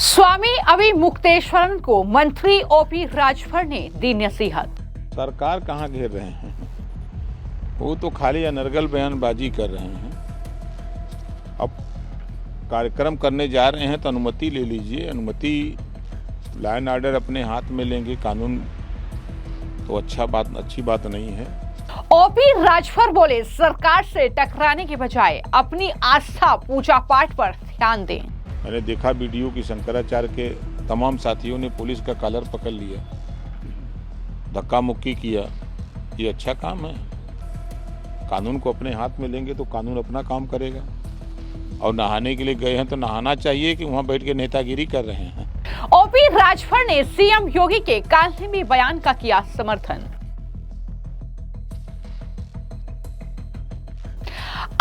स्वामी अविमुक्तेश्वरन को मंत्री ओपी राजभर ने दी नसीहत। सरकार कहाँ घेर रहे हैं, वो तो खाली अनर्गल बयानबाजी कर रहे हैं। अब कार्यक्रम करने जा रहे हैं तो अनुमति ले लीजिए। अनुमति लॉ एंड ऑर्डर अपने हाथ में लेंगे, कानून तो अच्छी बात नहीं है। ओपी राजभर बोले, सरकार से टकराने के बजाय अपनी आस्था पूजा पाठ पर ध्यान दें। मैंने देखा वीडियो की शंकराचार्य के तमाम साथियों ने पुलिस का कॉलर पकड़ लिया, धक्का मुक्की किया। ये अच्छा काम है। कानून को अपने हाथ में लेंगे तो कानून अपना काम करेगा। और नहाने के लिए गए हैं तो नहाना चाहिए कि वहां बैठ के नेतागिरी कर रहे हैं। ओपी राजभर ने सीएम योगी के काल्पनिक बयान का किया समर्थन।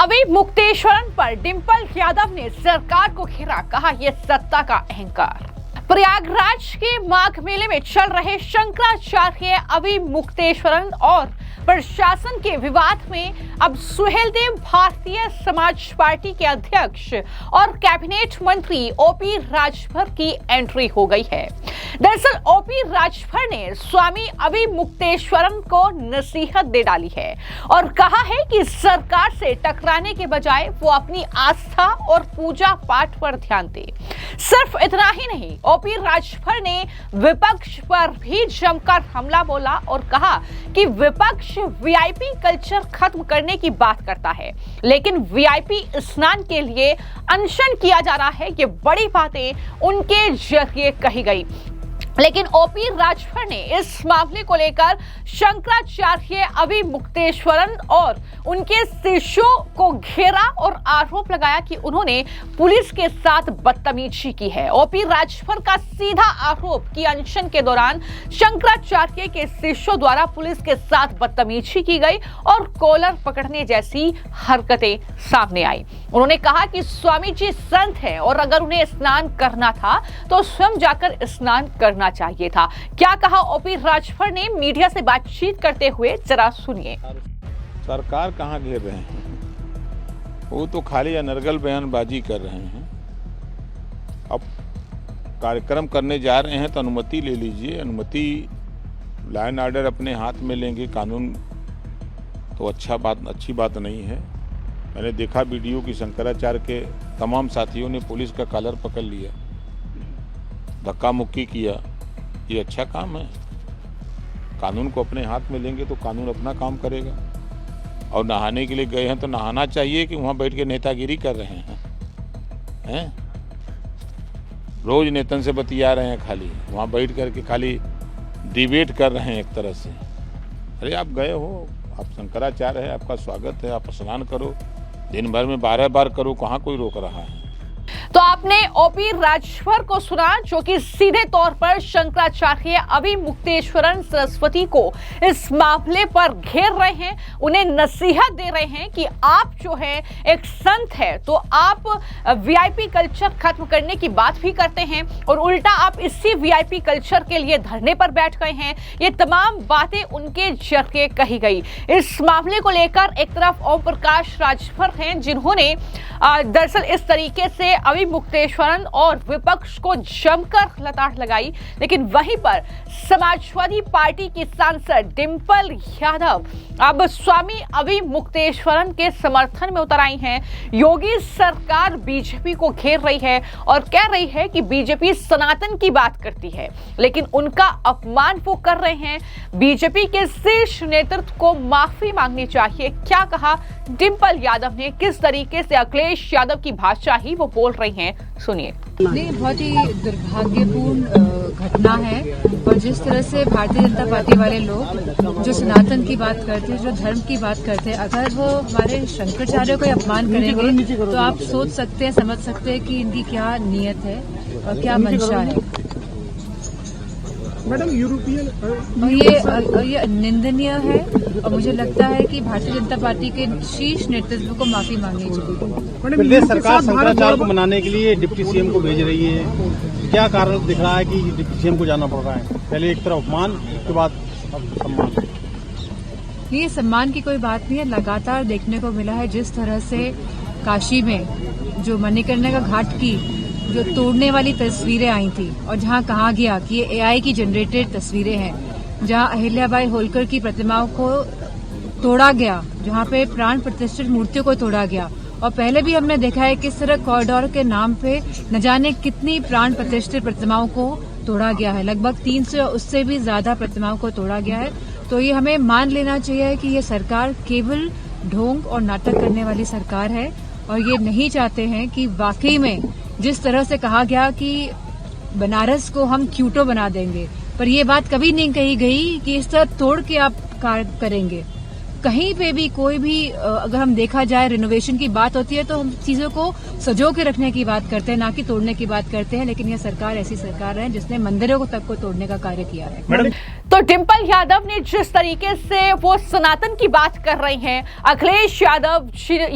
अविमुक्तेश्वरन पर डिंपल यादव ने सरकार को घेरा, कहा यह सत्ता का अहंकार। प्रयागराज के माघ मेले में चल रहे शंकराचार्य अविमुक्तेश्वरन और प्रशासन के विवाद में अब सुहेलदेव भारतीय समाज पार्टी के अध्यक्ष और कैबिनेट मंत्री ओपी राजभर की एंट्री हो गई है। दरअसल ओपी राजभर ने स्वामी अविमुक्तेश्वरन को नसीहत दे डाली है और कहा है कि सरकार से टकराने के बजाय वो अपनी आस्था और पूजा पाठ पर ध्यान दे। सिर्फ इतना ही नहीं, ओपी राजभर ने विपक्ष पर भी जमकर हमला बोला और कहा कि विपक्ष वीआईपी कल्चर खत्म करने की बात करता है, लेकिन वीआईपी स्नान के लिए अनशन किया जा रहा है। ये बड़ी बातें उनके जरिए कही गई। लेकिन ओपी राजभर ने इस मामले को लेकर शंकराचार्य अविमुक्तेश्वरन और उनके शिष्यों को घेरा और आरोप लगाया कि उन्होंने पुलिस के साथ बदतमीजी की है। ओपी राजभर का सीधा आरोप कि अनशन के दौरान शंकराचार्य के शिष्यों द्वारा पुलिस के साथ बदतमीजी की गई और कॉलर पकड़ने जैसी हरकतें सामने आई। उन्होंने कहा कि स्वामी जी संत हैं और अगर उन्हें स्नान करना था तो स्वयं जाकर स्नान करना चाहिए था। क्या कहा ओपी राजभर ने मीडिया से बातचीत करते हुए, जरा सुनिए। सरकार कहाँ घेर रहे हैं, वो तो खाली अनर्गल बयानबाजी कर रहे हैं। अब कार्यक्रम करने जा रहे हैं तो अनुमति ले लीजिए। अनुमति लॉ एंड ऑर्डर अपने हाथ में लेंगे, कानून तो अच्छी बात नहीं है। मैंने देखा वीडियो की शंकराचार्य के तमाम साथियों ने पुलिस का कॉलर पकड़ लिया, धक्का मुक्की किया। ये अच्छा काम है। कानून को अपने हाथ में लेंगे तो कानून अपना काम करेगा। और नहाने के लिए गए हैं तो नहाना चाहिए कि वहां बैठ के नेतागिरी कर रहे हैं। रोज नेतन से बतिया रहे हैं, खाली वहां बैठ करके खाली डिबेट कर रहे हैं एक तरह से। अरे आप गए हो, आप शंकराचार्य है, आपका स्वागत है, आप स्नान करो, दिन भर में 12 बार करो, कहाँ कोई रोक रहा है। तो आपने ओपी राजभर को सुना, जो कि सीधे तौर पर शंकराचार्य अविमुक्तेश्वरन सरस्वती को इस मामले पर घेर रहे हैं, उन्हें नसीहत दे रहे हैं कि आप जो है एक संत है तो आप वीआईपी कल्चर खत्म करने की बात भी करते हैं और उल्टा आप इसी वीआईपी कल्चर के लिए धरने पर बैठ गए हैं। ये तमाम बातें उनके जरिए कही गई। इस मामले को लेकर एक तरफ ओम प्रकाश राजभर हैं, जिन्होंने दरअसल इस तरीके से अविमुक्तेश्वरन और विपक्ष को जमकर लताड़ लगाई, लेकिन वहीं पर समाजवादी पार्टी की सांसद डिंपल यादव अब स्वामी अविमुक्तेश्वरन के समर्थन में उतर आई हैं। योगी सरकार बीजेपी को घेर रही है और कह रही है कि बीजेपी सनातन की बात करती है, लेकिन उनका अपमान वो कर रहे हैं। बीजेपी के शीर्ष नेतृत्व को माफी मांगनी चाहिए। क्या कहा डिंपल यादव ने, किस तरीके से अखिलेश यादव की भाषा ही वो बोल रही हैं, सुनिए। नहीं, बहुत ही दुर्भाग्यपूर्ण घटना है। और जिस तरह से भारतीय जनता पार्टी वाले लोग जो सनातन की बात करते हैं, जो धर्म की बात करते हैं, अगर वो हमारे शंकराचार्य को अपमान करेंगे तो आप सोच सकते हैं, समझ सकते हैं कि इनकी क्या नीयत है और क्या मंशा है। मैडम, यूरोपियन ये निंदनीय है और मुझे लगता है कि भारतीय जनता पार्टी के शीर्ष नेतृत्व को माफी मांगनी चाहिए। प्रदेश सरकार शंकराचार्य को मनाने के लिए डिप्टी सीएम को भेज रही है। क्या कारण दिख रहा है कि डिप्टी सीएम को जाना पड़ रहा है? पहले एक तरफ अपमान, उसके बाद सम्मान। ये सम्मान की कोई बात नहीं है। लगातार देखने को मिला है जिस तरह से काशी में जो मणिकर्णिका घाट की जो तोड़ने वाली तस्वीरें आई थी और जहां कहा गया कि ये AI की जनरेटेड तस्वीरें हैं, जहां अहिल्याबाई होलकर की प्रतिमाओं को तोड़ा गया, जहां पे प्राण प्रतिष्ठित मूर्तियों को तोड़ा गया। और पहले भी हमने देखा है किस तरह कॉरिडोर के नाम पे न जाने कितनी प्राण प्रतिष्ठित प्रतिमाओं को तोड़ा गया है। लगभग 300 उससे भी ज्यादा प्रतिमाओं को तोड़ा गया है। तो ये हमें मान लेना चाहिए कि ये सरकार केवल ढोंग और नाटक करने वाली सरकार है और ये नहीं चाहते हैं कि वाकई में जिस तरह से कहा गया कि बनारस को हम क्यूटो बना देंगे, पर ये बात कभी नहीं कही गई कि इस तरह तोड़ के आप कार्य करेंगे। कहीं पे भी कोई भी अगर हम देखा जाए रिनोवेशन की बात होती है तो हम चीजों को सजो के रखने की बात करते हैं, ना कि तोड़ने की बात करते हैं। लेकिन यह सरकार ऐसी सरकार है जिसने मंदिरों को तक को तोड़ने का कार्य किया है। तो डिंपल यादव ने जिस तरीके से वो सनातन की बात कर रही हैं, अखिलेश यादव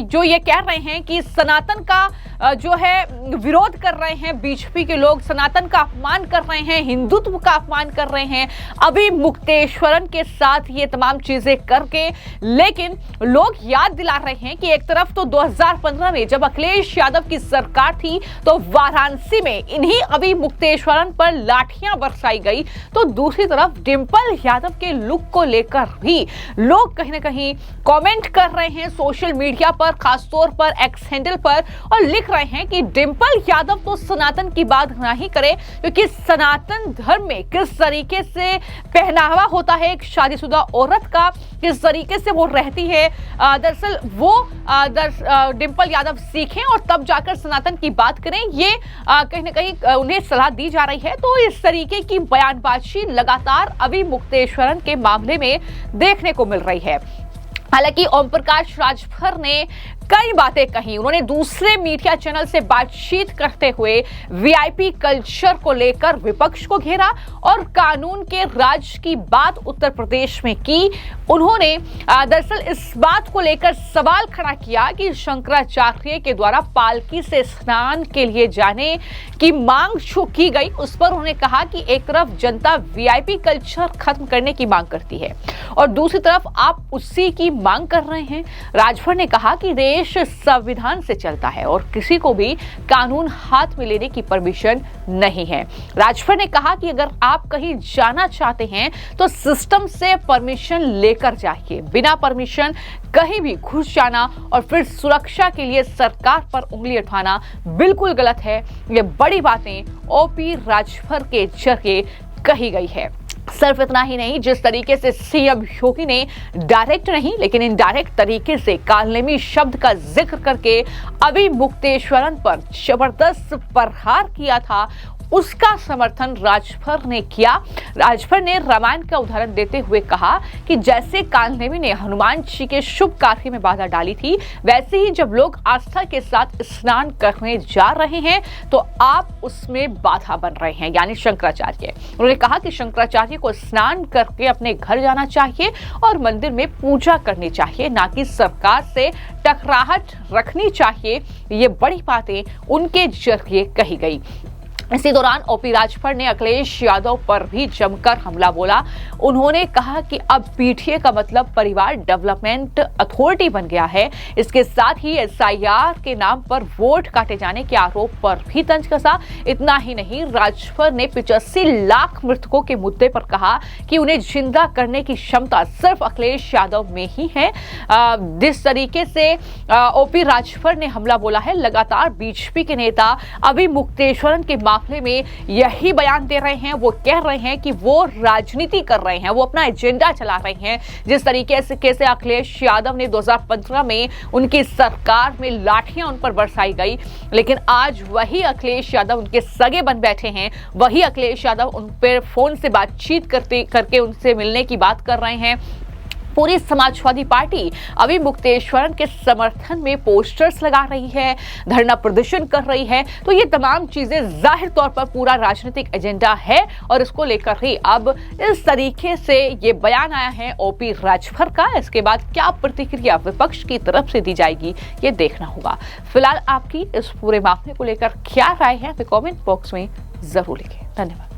जो ये कह रहे हैं कि सनातन का जो है विरोध कर रहे हैं, बीजेपी के लोग सनातन का अपमान कर रहे हैं, हिंदुत्व का अपमान कर रहे हैं, अभी मुक्तेश्वरन के साथ ये तमाम चीजें करके। लेकिन लोग याद दिला रहे हैं कि एक तरफ तो 2015 में जब अखिलेश यादव की सरकार थी तो वाराणसी में इन्हीं अभी मुक्तेश्वरन पर लाठियां बरसाई गई, तो दूसरी तरफ डिंपल यादव के लुक को लेकर भी लोग कहीं ना कहीं कमेंट कर रहे हैं सोशल मीडिया पर, खासतौर पर एक्स हैंडल पर, और लिख रहे हैं कि डिंपल यादव तो सनातन की बात नहीं करे, क्योंकि सनातन धर्म में किस तरीके से पहनावा होता है एक शादीशुदा औरत का, किस तरीके से वो रहती है, दरअसल वो डिंपल यादव सीखें और तब जाकर सनातन की बात करें, ये कहीं ना कहीं उन्हें सलाह दी जा रही है। तो इस तरीके की बयानबाजी लगातार अभी मुक्तेश्वरन के मामले में देखने को मिल रही है। हालांकि ओम प्रकाश राजभर ने कई बातें कही। उन्होंने दूसरे मीडिया चैनल से बातचीत करते हुए वीआईपी कल्चर को लेकर विपक्ष को घेरा और कानून के राज की बात उत्तर प्रदेश में की। उन्होंने दरअसल इस बात को लेकर सवाल खड़ा किया कि शंकराचार्य के द्वारा पालकी से स्नान के लिए जाने की मांग जो की गई, उस पर उन्होंने कहा कि एक तरफ जनता वीआईपी कल्चर खत्म करने की मांग करती है और दूसरी तरफ आप उसी की मांग कर रहे हैं। राजभर ने कहा कि देश संविधान से चलता है और किसी को भी कानून हाथ में लेने की परमिशन नहीं है। राजभर ने कहा कि अगर आप कहीं जाना चाहते हैं तो सिस्टम से परमिशन लेकर जाइए, बिना परमिशन कहीं भी घुस जाना और फिर सुरक्षा के लिए सरकार पर उंगली उठाना बिल्कुल गलत है। ये बड़ी बातें ओपी राजभर के जरिए कही गई है। सिर्फ इतना ही नहीं, जिस तरीके से सीएम योगी ने डायरेक्ट नहीं लेकिन इनडायरेक्ट तरीके से कालनेमी शब्द का जिक्र करके अभी मुक्तेश्वरन पर जबरदस्त प्रहार किया था, उसका समर्थन राजभर ने किया। राजभर ने रामायण का उदाहरण देते हुए कहा कि जैसे कालनेमी ने हनुमान जी के शुभ कार्य में बाधा डाली थी, वैसे ही जब लोग आस्था के साथ स्नान करने जा रहे हैं तो आप उसमें बाधा बन रहे हैं, यानी शंकराचार्य। उन्होंने कहा कि शंकराचार्य को स्नान करके अपने घर जाना चाहिए और मंदिर में पूजा करनी चाहिए, ना कि सरकार से टकराहट रखनी चाहिए। ये बड़ी बातें उनके जरिए कही गई। इसी दौरान ओपी राजभर ने अखिलेश यादव पर भी जमकर हमला बोला। उन्होंने कहा कि अब पीटीए का मतलब परिवार डेवलपमेंट अथॉरिटी बन गया है। इसके साथ ही एसआईआर के नाम पर वोट काटे जाने के आरोप पर भी तंज कसा। इतना ही नहीं, राजभर ने 85 लाख मृतकों के मुद्दे पर कहा कि उन्हें जिंदा करने की क्षमता सिर्फ अखिलेश यादव में ही है। जिस तरीके से ओपी राजभर ने हमला बोला है, लगातार बीजेपी के नेता अभी मुक्तेश्वरन के मामले में यही बयान दे रहे हैं। वो कह रहे हैं कि वो राजनीति कर रहे हैं, वो अपना एजेंडा चला रहे हैं। जिस तरीके से कैसे अखिलेश यादव ने 2015 में उनकी सरकार में लाठियां उन पर बरसाई गई, लेकिन आज वही अखिलेश यादव उनके सगे बन बैठे हैं। वही अखिलेश यादव उन पर फोन से बातचीत करके उनसे मिलने की बात कर रहे हैं। पूरी समाजवादी पार्टी अभी मुक्तेश्वरन के समर्थन में पोस्टर्स लगा रही है, धरना प्रदर्शन कर रही है। तो ये तमाम चीजें जाहिर तौर पर पूरा राजनीतिक एजेंडा है और इसको लेकर ही अब इस तरीके से ये बयान आया है ओपी राजभर का। इसके बाद क्या प्रतिक्रिया विपक्ष की तरफ से दी जाएगी, ये देखना होगा। फिलहाल आपकी इस पूरे मामले को लेकर क्या राय है, कमेंट बॉक्स में जरूर लिखें। धन्यवाद।